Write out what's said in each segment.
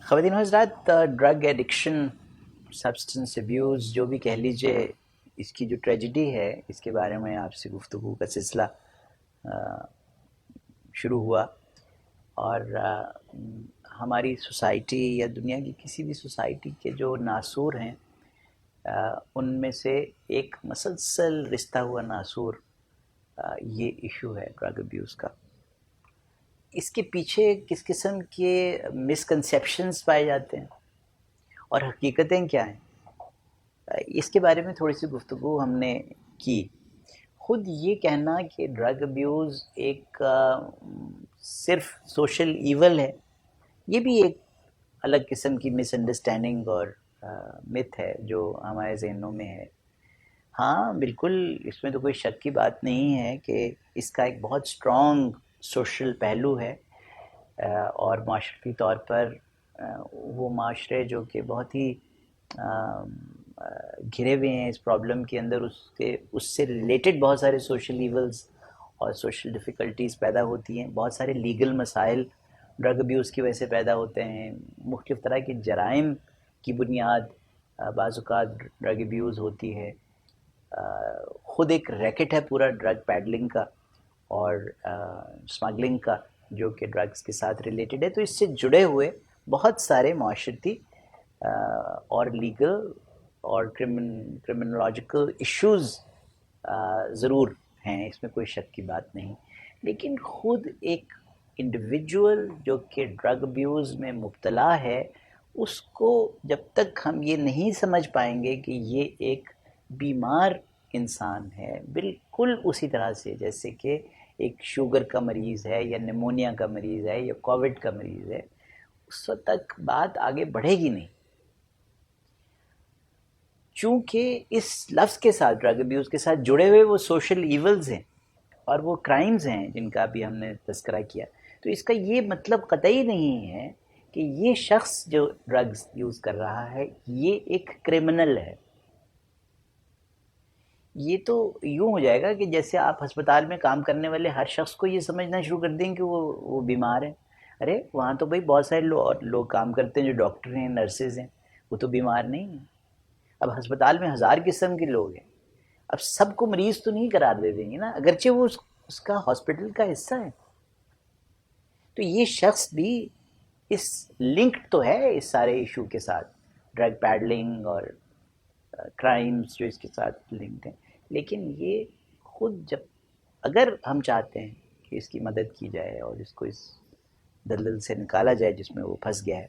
خواتین و حضرات، ڈرگ ایڈکشن، سبسٹنس ابیوز جو بھی کہہ لیجئے، اس کی جو ٹریجڈی ہے اس کے بارے میں آپ سے گفتگو کا سلسلہ شروع ہوا. اور ہماری سوسائٹی یا دنیا کی کسی بھی سوسائٹی کے جو ناسور ہیں ان میں سے ایک مسلسل رشتہ ہوا ناسور یہ ایشو ہے ڈرگ ابیوز کا. اس کے پیچھے کس قسم کے مسکنسیپشنز پائے جاتے ہیں اور حقیقتیں کیا ہیں، اس کے بارے میں تھوڑی سی گفتگو ہم نے کی. خود یہ کہنا کہ ڈرگ ابیوز ایک صرف سوشل ایول ہے، یہ بھی ایک الگ قسم کی مس انڈرسٹینڈنگ اور مت ہے جو ہمارے ذہنوں میں ہے. ہاں بالکل، اس میں تو کوئی شک کی بات نہیں ہے کہ اس کا ایک بہت اسٹرانگ سوشل پہلو ہے، اور معاشرتی طور پر وہ معاشرے جو کہ بہت ہی گھرے ہوئے ہیں اس پرابلم کے اندر، اس سے ریلیٹڈ بہت سارے سوشل ایولز اور سوشل ڈیفیکلٹیز پیدا ہوتی ہیں. بہت سارے لیگل مسائل ڈرگ ابیوز کی وجہ سے پیدا ہوتے ہیں. مختلف طرح کے جرائم کی بنیاد بعض اوقات ڈرگ ابیوز ہوتی ہے. خود ایک ریکٹ ہے پورا ڈرگ پیڈلنگ کا اور اسمگلنگ کا جو کہ ڈرگز کے ساتھ ریلیٹڈ ہے. تو اس سے جڑے ہوئے بہت سارے معاشرتی اور لیگل اور کرمنولوجیکل ایشوز ضرور ہیں، اس میں کوئی شک کی بات نہیں. لیکن خود ایک انڈیویجول جو کہ ڈرگ ابیوز میں مبتلا ہے، اس کو جب تک ہم یہ نہیں سمجھ پائیں گے کہ یہ ایک بیمار انسان ہے، بالکل اسی طرح سے جیسے کہ ایک شوگر کا مریض ہے یا نیمونیا کا مریض ہے یا کووڈ کا مریض ہے، اس وقت تک بات آگے بڑھے گی نہیں. چونکہ اس لفظ کے ساتھ، ڈرگ ابیوز کے ساتھ جڑے ہوئے وہ سوشل ایولز ہیں اور وہ کرائمز ہیں جن کا بھی ہم نے تذکرہ کیا، تو اس کا یہ مطلب قطعی نہیں ہے کہ یہ شخص جو ڈرگز یوز کر رہا ہے یہ ایک کرمنل ہے. یہ تو یوں ہو جائے گا کہ جیسے آپ ہسپتال میں کام کرنے والے ہر شخص کو یہ سمجھنا شروع کر دیں کہ وہ بیمار ہے. ارے وہاں تو بھائی بہت سارے لوگ کام کرتے ہیں جو ڈاکٹر ہیں، نرسز ہیں، وہ تو بیمار نہیں ہیں. اب ہسپتال میں ہزار قسم کے لوگ ہیں، اب سب کو مریض تو نہیں قرار دے دیں گے نا، اگرچہ وہ اس کا ہاسپٹل کا حصہ ہے. تو یہ شخص بھی اس لنکڈ تو ہے اس سارے ایشو کے ساتھ، ڈرگ پیڈلنگ اور کرائمز جو اس کے ساتھ لنکڈ ہیں. لیکن یہ خود جب اگر ہم چاہتے ہیں کہ اس کی مدد کی جائے اور اس کو اس دلدل سے نکالا جائے جس میں وہ پھنس گیا ہے،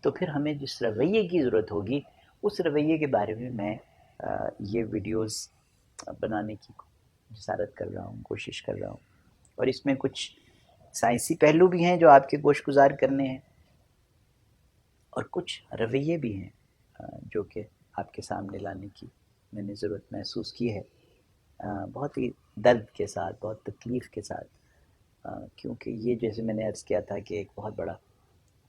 تو پھر ہمیں جس رویے کی ضرورت ہوگی اس رویے کے بارے میں یہ ویڈیوز بنانے کی جسارت کر رہا ہوں، کوشش کر رہا ہوں. اور اس میں کچھ سائنسی پہلو بھی ہیں جو آپ کے گوش گزار کرنے ہیں، اور کچھ رویے بھی ہیں جو کہ آپ کے سامنے لانے کی میں نے ضرورت محسوس کی ہے، بہت ہی درد کے ساتھ، بہت تکلیف کے ساتھ، کیونکہ یہ جیسے میں نے عرض کیا تھا کہ ایک بہت بڑا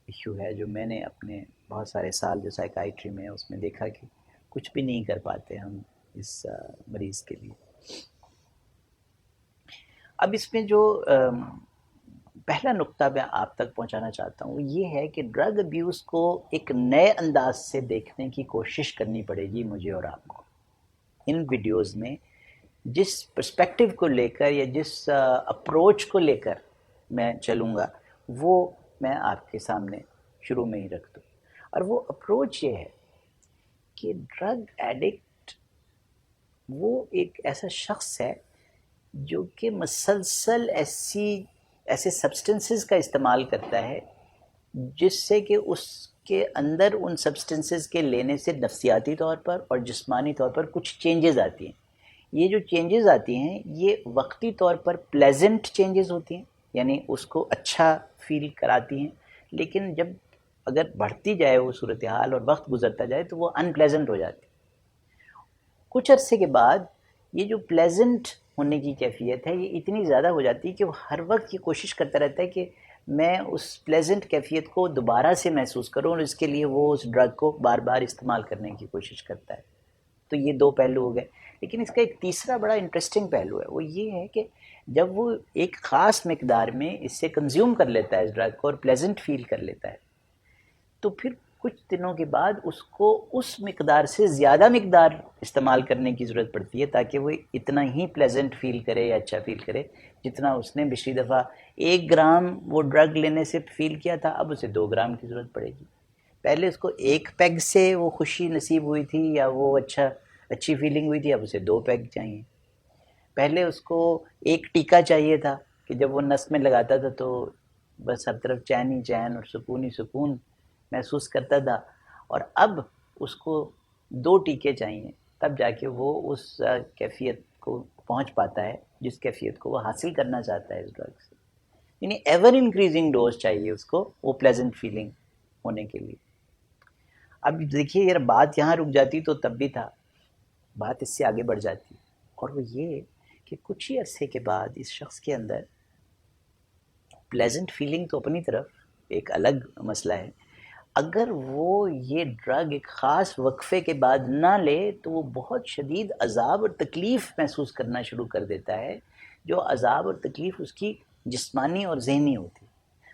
ایشو ہے جو میں نے اپنے بہت سارے سال جو سائیکائٹری میں اس میں دیکھا کہ کچھ بھی نہیں کر پاتے ہم اس مریض کے لیے. اب اس میں جو پہلا نقطہ میں آپ تک پہنچانا چاہتا ہوں وہ یہ ہے کہ ڈرگ ابیوز کو ایک نئے انداز سے دیکھنے کی کوشش کرنی پڑے گی مجھے اور آپ کو. ان ویڈیوز میں جس پرسپیکٹیو کو لے کر یا جس اپروچ کو لے کر میں چلوں گا وہ میں آپ کے سامنے شروع میں ہی رکھ دوں. اور وہ اپروچ یہ ہے کہ ڈرگ ایڈکٹ وہ ایک ایسا شخص ہے جو کہ مسلسل ایسے سبسٹنسز کا استعمال کرتا ہے جس سے کہ اس کے اندر ان سبسٹنسز کے لینے سے نفسیاتی طور پر اور جسمانی طور پر کچھ چینجز آتی ہیں. یہ جو چینجز آتی ہیں یہ وقتی طور پر پلیزنٹ چینجز ہوتی ہیں، یعنی اس کو اچھا فیل کراتی ہیں، لیکن جب اگر بڑھتی جائے وہ صورتحال اور وقت گزرتا جائے تو وہ ان پلیزنٹ ہو جاتی. کچھ عرصے کے بعد یہ جو پلیزنٹ ہونے کی کیفیت ہے یہ اتنی زیادہ ہو جاتی ہے کہ وہ ہر وقت یہ کوشش کرتا رہتا ہے کہ میں اس پلیزنٹ کیفیت کو دوبارہ سے محسوس کروں، اور اس کے لیے وہ اس ڈرگ کو بار بار استعمال کرنے کی کوشش کرتا ہے. تو یہ دو پہلو ہو گئے. لیکن اس کا ایک تیسرا بڑا انٹرسٹنگ پہلو ہے، وہ یہ ہے کہ جب وہ ایک خاص مقدار میں اس سے کنزیوم کر لیتا ہے اس ڈرگ کو اور پلیزنٹ فیل کر لیتا ہے، تو پھر کچھ دنوں کے بعد اس کو اس مقدار سے زیادہ مقدار استعمال کرنے کی ضرورت پڑتی ہے تاکہ وہ اتنا ہی پلیزنٹ فیل کرے یا اچھا فیل کرے جتنا اس نے پچھلی دفعہ 1 گرام وہ ڈرگ لینے سے فیل کیا تھا، اب اسے 2 گرام کی ضرورت پڑے گی۔ پہلے اس کو 1 پیگ سے وہ خوشی نصیب ہوئی تھی یا وہ اچھی فیلنگ ہوئی تھی، اب اسے 2 پیگ چاہیے۔ پہلے اس کو 1 ٹیکہ چاہیے تھا کہ جب وہ نس میں لگاتا تھا تو بس ہر طرف چین ہی چین اور سکون ہی سکون محسوس کرتا تھا، اور اب اس کو 2 ٹیکے چاہیے، تب جا کے وہ اس کیفیت کو پہنچ پاتا ہے جس کیفیت کو وہ حاصل کرنا چاہتا ہے اس ڈرگ سے۔ یعنی ایور انکریزنگ ڈوز چاہیے اس کو وہ پلیزنٹ فیلنگ ہونے کے لیے۔ اب دیکھیے یار، بات یہاں رک جاتی تو تب بھی تھا، بات اس سے آگے بڑھ جاتی، اور وہ یہ کہ کچھ ہی عرصے کے بعد اس شخص کے اندر پلیزنٹ فیلنگ تو اپنی طرف ایک الگ مسئلہ ہے، اگر وہ یہ ڈرگ ایک خاص وقفے کے بعد نہ لے تو وہ بہت شدید عذاب اور تکلیف محسوس کرنا شروع کر دیتا ہے، جو عذاب اور تکلیف اس کی جسمانی اور ذہنی ہوتی۔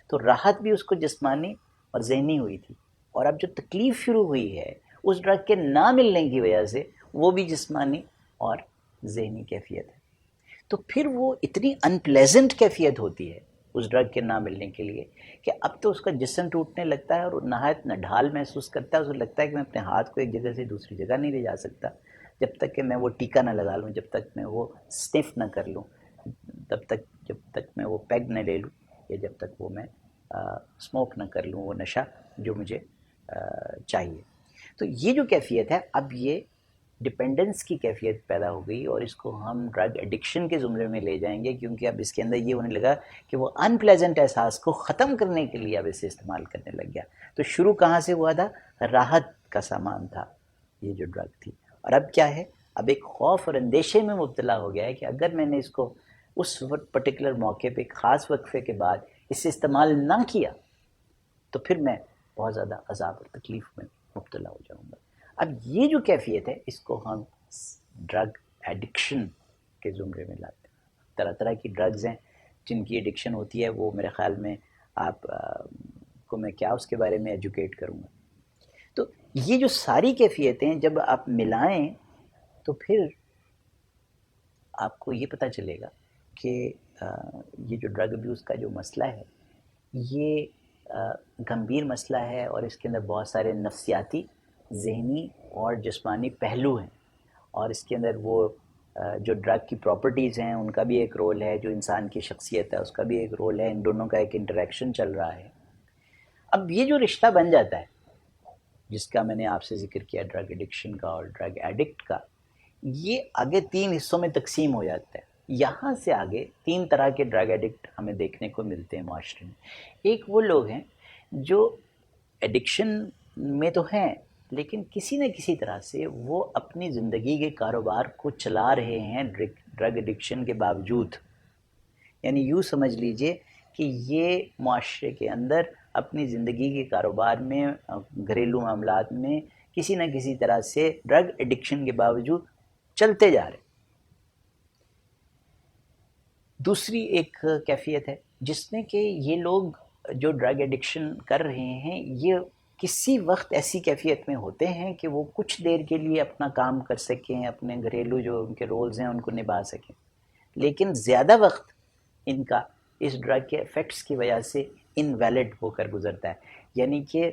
تو راحت بھی اس کو جسمانی اور ذہنی ہوئی تھی، اور اب جو تکلیف شروع ہوئی ہے اس ڈرگ کے نہ ملنے کی وجہ سے وہ بھی جسمانی اور ذہنی کیفیت ہے۔ تو پھر وہ اتنی انپلیزنٹ کیفیت ہوتی ہے اس ڈرگ کے نہ ملنے کے لیے کہ اب تو اس کا جسم ٹوٹنے لگتا ہے اور نہایت نڈھال محسوس کرتا ہے، اس کو لگتا ہے کہ میں اپنے ہاتھ کو ایک جگہ سے دوسری جگہ نہیں لے جا سکتا جب تک کہ میں وہ ٹیکہ نہ لگا لوں، جب تک میں وہ سنف نہ کر لوں، جب تک میں وہ پیگ نہ لے لوں، یا جب تک وہ میں اسموک نہ کر لوں وہ نشہ جو مجھے چاہیے۔ تو یہ جو کیفیت ہے اب یہ ڈپینڈنس کی کیفیت پیدا ہو گئی، اور اس کو ہم ڈرگ ایڈکشن کے زمرے میں لے جائیں گے، کیونکہ اب اس کے اندر یہ ہونے لگا کہ وہ ان پلیزنٹ احساس کو ختم کرنے کے لیے اب اسے استعمال کرنے لگ گیا۔ تو شروع کہاں سے ہوا تھا؟ راحت کا سامان تھا یہ جو ڈرگ تھی، اور اب کیا ہے؟ اب ایک خوف اور اندیشے میں مبتلا ہو گیا ہے کہ اگر میں نے اس کو اس پرٹیکولر موقع پہ ایک خاص وقفے کے بعد اسے استعمال نہ کیا تو پھر میں بہت زیادہ عذاب اور تکلیف میں مبتلا ہو جاؤں گا۔ اب یہ جو کیفیت ہے اس کو ہم ڈرگ ایڈکشن کے زمرے میں لاتے ہیں۔ طرح طرح کی ڈرگز ہیں جن کی ایڈکشن ہوتی ہے، وہ میرے خیال میں آپ کو میں کیا اس کے بارے میں ایجوکیٹ کروں گا۔ تو یہ جو ساری کیفیتیں جب آپ ملائیں تو پھر آپ کو یہ پتہ چلے گا کہ یہ جو ڈرگ ابیوز کا جو مسئلہ ہے یہ گمبھیر مسئلہ ہے، اور اس کے اندر بہت سارے نفسیاتی، ذہنی اور جسمانی پہلو ہیں، اور اس کے اندر وہ جو ڈرگ کی پراپرٹیز ہیں ان کا بھی ایک رول ہے، جو انسان کی شخصیت ہے اس کا بھی ایک رول ہے، ان دونوں کا ایک انٹریکشن چل رہا ہے۔ اب یہ جو رشتہ بن جاتا ہے جس کا میں نے آپ سے ذکر کیا، ڈرگ ایڈکشن کا اور ڈرگ ایڈکٹ کا، یہ آگے 3 حصوں میں تقسیم ہو جاتا ہے۔ یہاں سے آگے 3 طرح کے ڈرگ ایڈکٹ ہمیں دیکھنے کو ملتے ہیں معاشرے میں۔ ایک وہ لوگ ہیں جو ایڈکشن میں تو ہیں لیکن کسی نہ کسی طرح سے وہ اپنی زندگی کے کاروبار کو چلا رہے ہیں ڈرگ ایڈکشن کے باوجود، یعنی یوں سمجھ لیجئے کہ یہ معاشرے کے اندر اپنی زندگی کے کاروبار میں، گھریلو معاملات میں کسی نہ کسی طرح سے ڈرگ ایڈکشن کے باوجود چلتے جا رہے۔ دوسری ایک کیفیت ہے جس میں کہ یہ لوگ جو ڈرگ ایڈکشن کر رہے ہیں یہ کسی وقت ایسی کیفیت میں ہوتے ہیں کہ وہ کچھ دیر کے لیے اپنا کام کر سکیں، اپنے گھریلو جو ان کے رولز ہیں ان کو نبھا سکیں، لیکن زیادہ وقت ان کا اس ڈرگ کے ایفیکٹس کی وجہ سے انویلڈ ہو کر گزرتا ہے، یعنی کہ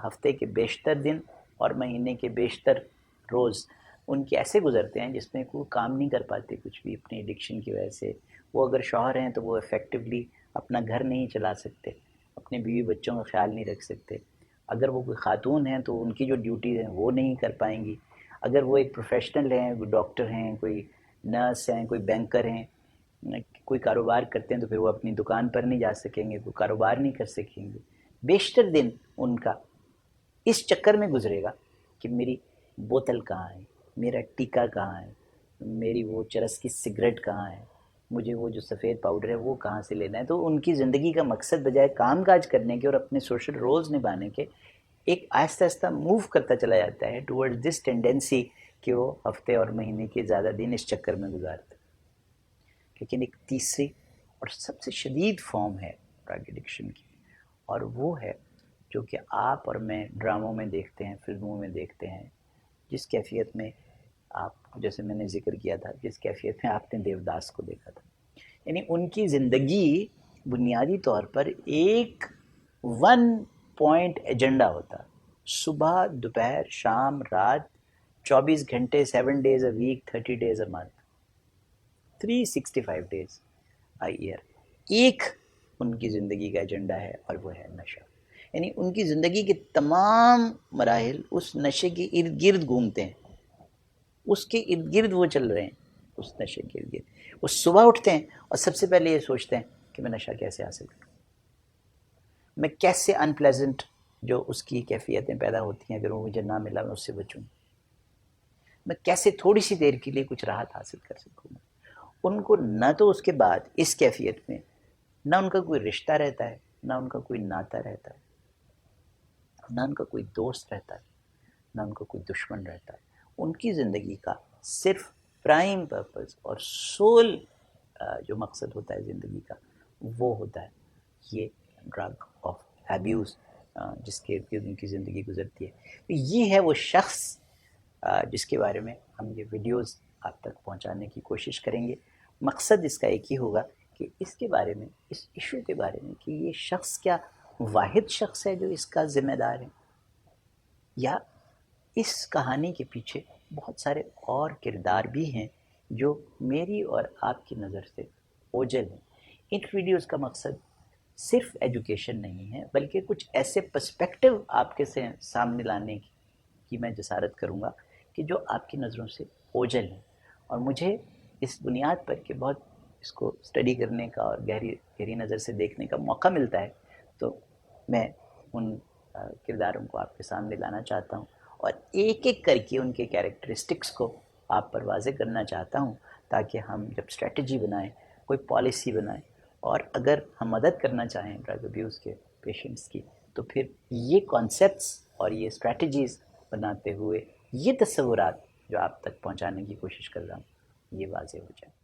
ہفتے کے بیشتر دن اور مہینے کے بیشتر روز ان کے ایسے گزرتے ہیں جس میں کوئی کام نہیں کر پاتے کچھ بھی اپنی ایڈکشن کی وجہ سے۔ وہ اگر شوہر ہیں تو وہ افیکٹولی اپنا گھر نہیں چلا سکتے، اپنے بیوی بچوں کا خیال نہیں رکھ سکتے، اگر وہ کوئی خاتون ہیں تو ان کی جو ڈیوٹیز ہیں وہ نہیں کر پائیں گی، اگر وہ ایک پروفیشنل ہیں، کوئی ڈاکٹر ہیں، کوئی نرس ہیں، کوئی بینکر ہیں، کوئی کاروبار کرتے ہیں تو پھر وہ اپنی دکان پر نہیں جا سکیں گے، کوئی کاروبار نہیں کر سکیں گے۔ بیشتر دن ان کا اس چکر میں گزرے گا کہ میری بوتل کہاں ہے، میرا ٹیکہ کہاں ہے، میری وہ چرس کی سگریٹ کہاں ہے، مجھے وہ جو سفید پاؤڈر ہے وہ کہاں سے لینا ہے۔ تو ان کی زندگی کا مقصد بجائے کام کاج کرنے کے اور اپنے سوشل رولز نبھانے کے ایک آہستہ آہستہ موو کرتا چلا جاتا ہے ٹورڈ دس ٹینڈنسی کہ وہ ہفتے اور مہینے کے زیادہ دن اس چکر میں گزارتے۔ لیکن ایک تیسری اور سب سے شدید فارم ہے ڈرگ ایڈکشن کی، اور وہ ہے جو کہ آپ اور میں ڈراموں میں دیکھتے ہیں، فلموں میں دیکھتے ہیں، جس کیفیت میں آپ، جیسے میں نے ذکر کیا تھا، جس کیفیت میں آپ نے دیوداس کو دیکھا تھا، یعنی ان کی زندگی بنیادی طور پر ایک ون پوائنٹ ایجنڈا ہوتا، صبح دوپہر شام رات، 24 گھنٹے، 7 days a week، 30 days a month، 365 days a year، ایک ان کی زندگی کا ایجنڈا ہے اور وہ ہے نشہ۔ یعنی ان کی زندگی کے تمام مراحل اس نشے کے ارد گرد گھومتے ہیں، اس کے ارد گرد وہ چل رہے ہیں، اس نشے کے ارد گرد۔ وہ صبح اٹھتے ہیں اور سب سے پہلے یہ سوچتے ہیں کہ میں نشہ کیسے حاصل کروں، میں کیسے ان پلیزنٹ جو اس کی کیفیتیں پیدا ہوتی ہیں اگر وہ مجھے نہ ملا میں اس سے بچوں، میں کیسے تھوڑی سی دیر کے لیے کچھ راحت حاصل کر سکوں۔ ان کو نہ تو اس کے بعد اس کیفیت میں نہ ان کا کوئی رشتہ رہتا ہے، نہ ان کا کوئی ناتا رہتا ہے، نہ ان کا کوئی دوست رہتا ہے، نہ ان کا کوئی دشمن رہتا ہے۔ ان کی زندگی کا صرف پرائم پرپز اور سول جو مقصد ہوتا ہے زندگی کا وہ ہوتا ہے یہ ڈرگ آف ایبیوز جس کے ارد گرد ان کی زندگی گزرتی ہے۔ یہ ہے وہ شخص جس کے بارے میں ہم یہ ویڈیوز آپ تک پہنچانے کی کوشش کریں گے۔ مقصد اس کا ایک ہی ہوگا کہ اس کے بارے میں، اس ایشو کے بارے میں، کہ یہ شخص کیا واحد شخص ہے جو اس کا ذمہ دار ہے، یا اس کہانی کے پیچھے بہت سارے اور کردار بھی ہیں جو میری اور آپ کی نظر سے اوجھل ہیں۔ ان ویڈیوز کا مقصد صرف ایجوکیشن نہیں ہے بلکہ کچھ ایسے پرسپیکٹو آپ کے سامنے لانے کی میں جسارت کروں گا کہ جو آپ کی نظروں سے اوجھل ہیں، اور مجھے اس بنیاد پر کہ بہت اس کو اسٹڈی کرنے کا اور گہری نظر سے دیکھنے کا موقع ملتا ہے، تو میں ان کرداروں کو آپ کے سامنے لانا چاہتا ہوں اور ایک ایک کر کے ان کے کیریکٹرسٹکس کو آپ پر واضح کرنا چاہتا ہوں، تاکہ ہم جب اسٹریٹجی بنائیں، کوئی پالیسی بنائیں، اور اگر ہم مدد کرنا چاہیں ڈرگ ابیوز کے پیشنٹس کی، تو پھر یہ کانسیپٹس اور یہ اسٹریٹجیز بناتے ہوئے یہ تصورات جو آپ تک پہنچانے کی کوشش کر رہا ہوں یہ واضح ہو جائیں۔